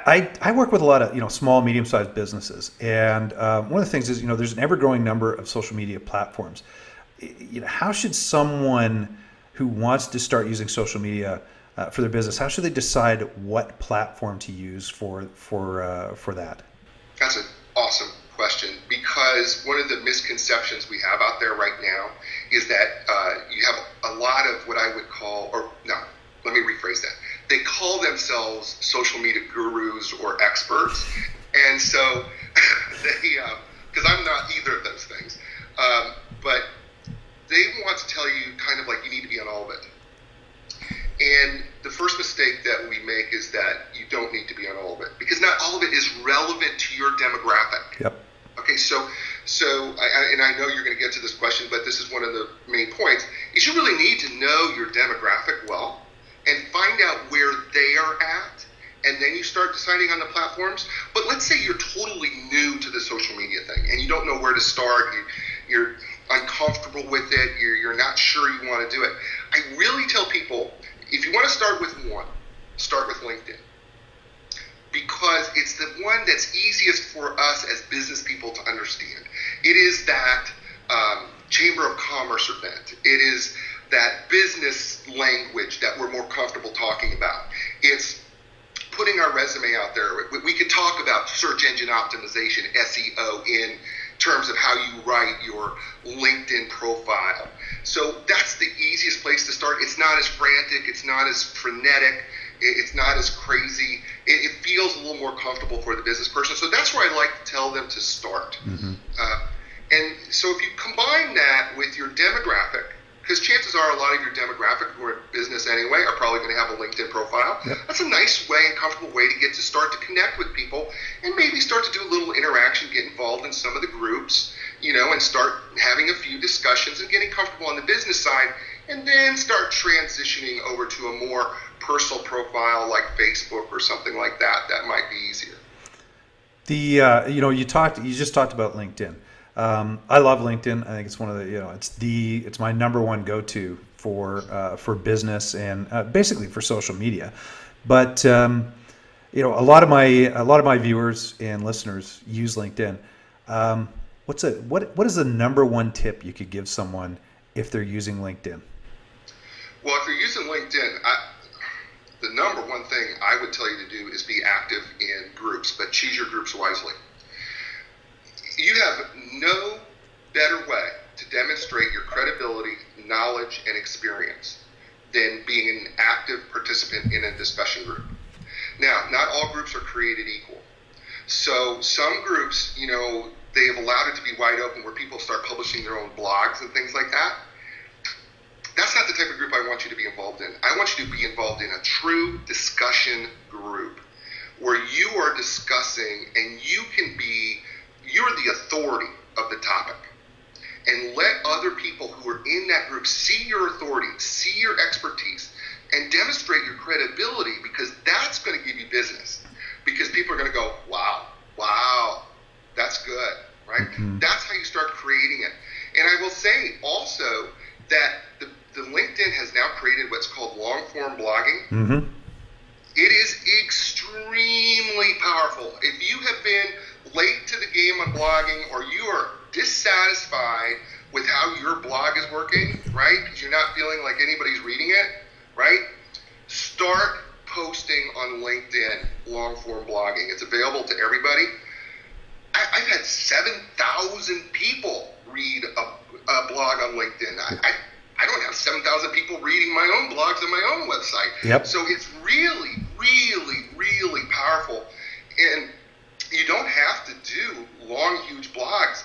I work with a lot of small, medium-sized businesses, and one of the things is there's an ever-growing number of social media platforms. How should someone who wants to start using social media for their business, how should they decide what platform to use for that? That's an awesome question, because one of the misconceptions we have out there right now is that you have a lot of what I would call, or no, let me rephrase that. They call themselves social media gurus or experts, and so they, because I'm not either of those things, but they want to tell you kind of like you need to be on all of it. And the first mistake that we make is that you don't need to be on all of it, because not all of it is relevant to your demographic. Yep. Okay, so I know you're going to get to this question, but this is one of the main points, is you really need to know your demographic well and find out where they are at, and then you start deciding on the platforms. But let's say you're totally new to the social media thing, and you don't know where to start, you're uncomfortable with it, you're not sure you want to do it. I really tell people, if you want to start with one, start with LinkedIn, because it's the one that's easiest for us as business people to understand. It is that Chamber of Commerce event. It is that business language that we're more comfortable talking about. It's putting our resume out there. We could talk about search engine optimization, SEO, in terms of how you write your LinkedIn profile. So that's the easiest place to start. It's not as frantic. It's not as frenetic. It's not as crazy. It feels a little more comfortable for the business person. So that's where I like to tell them to start. Mm-hmm. And so if you combine that with your demographic, because chances are a lot of your demographic who are in business anyway are probably going to have a LinkedIn profile. Yep. That's a nice way and comfortable way to get to start to connect with people, and maybe start to do a little interaction, get involved in some of the groups, and start having a few discussions and getting comfortable on the business side, and then start transitioning over to a more personal profile like Facebook or something like that. That might be easier. You just talked about LinkedIn. I love LinkedIn. I think it's one of the, it's my number one go-to for business and basically for social media. But a lot of my viewers and listeners use LinkedIn. What is the number one tip you could give someone if they're using LinkedIn? Well, if you're using LinkedIn, the number one thing I would tell you to do is be active in groups, but choose your groups wisely. You have no better way to demonstrate your credibility, knowledge, and experience than being an active participant in a discussion group. Now, not all groups are created equal. So some groups, they have allowed it to be wide open where people start publishing their own blogs and things like that. That's not the type of group I want you to be involved in. I want you to be involved in a true discussion group where you are discussing and you're the authority of the topic. And let other people who are in that group see your authority, see your expertise, and demonstrate your credibility, because that's going to give you business. Because people are going to go, wow, that's good, right? Mm-hmm. That's how you start creating it. And I will say also that the LinkedIn has now created what's called long-form blogging. Mm-hmm. It is extremely powerful. If you have been late to the game on blogging, or you are dissatisfied with how your blog is working, right, because you're not feeling like anybody's reading it, right, start posting on LinkedIn long-form blogging. It's available to everybody. I've had 7,000 people read a blog on LinkedIn. I don't have 7,000 people reading my own blogs on my own website. Yep. So it's really, really, really powerful. And you don't have to do long, huge blogs.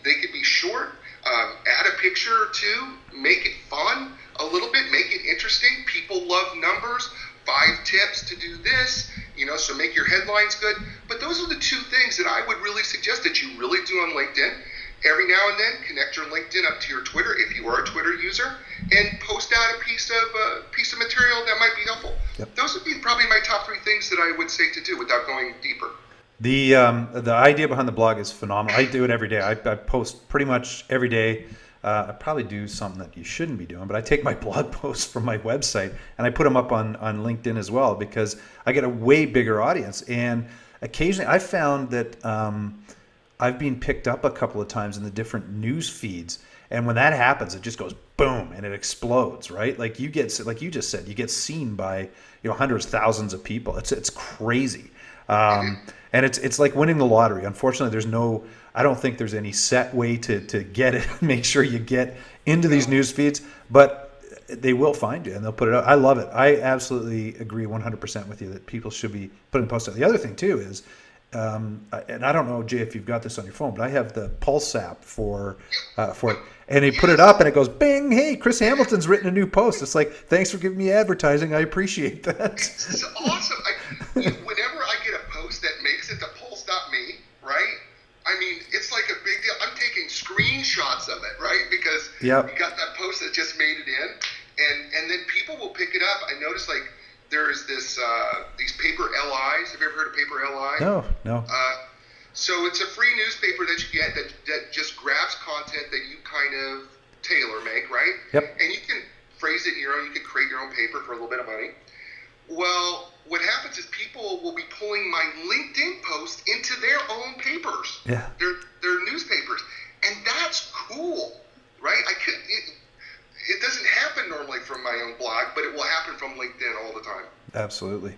They could be short. Add a picture or two. Make it fun a little bit. Make it interesting. People love numbers. 5 tips to do this. So make your headlines good. But those are the 2 things that I would really suggest that you really do on LinkedIn. Every now and then, connect your LinkedIn up to your Twitter if you are a Twitter user, and post out a piece of material that might be helpful. Yep. Those would be probably my top 3 things that I would say to do without going deeper. The idea behind the blog is phenomenal. I do it every day. I post pretty much every day. I probably do something that you shouldn't be doing, but I take my blog posts from my website and I put them up on LinkedIn as well, because I get a way bigger audience. And occasionally I found that I've been picked up a couple of times in the different news feeds. And when that happens, it just goes boom and it explodes, right? Like you get, like you just said, you get seen by, hundreds, thousands of people. It's crazy. And it's like winning the lottery. Unfortunately, I don't think there's any set way to get it, make sure you get into these news feeds, but they will find you and they'll put it out. I love it. I absolutely agree 100% with you that people should be putting posts out. The other thing too is, and I don't know, Jay, if you've got this on your phone, but I have the Pulse app for it, and they put it up and it goes, bing, hey, Chris Hamilton's written a new post. It's like, thanks for giving me advertising. I appreciate that. It's awesome. Whenever I get a post that makes it to Pulse.me, right? I mean, it's like a big deal. I'm taking screenshots of it, right? Because you got that post that just made it in, and then people will pick it up. I noticed, like, there is these paper LIs. Have you ever heard of paper LI? No. So it's a free newspaper that you get that just grabs content that you kind of tailor make, right? Yep. And you can phrase it in your own. You can create your own paper for a little bit of money. Well, what happens is people will be pulling my LinkedIn post into their own papers. Yeah. Their newspapers, and that's cool, right? It doesn't happen normally from my own blog, but it will happen from LinkedIn all the time. Absolutely.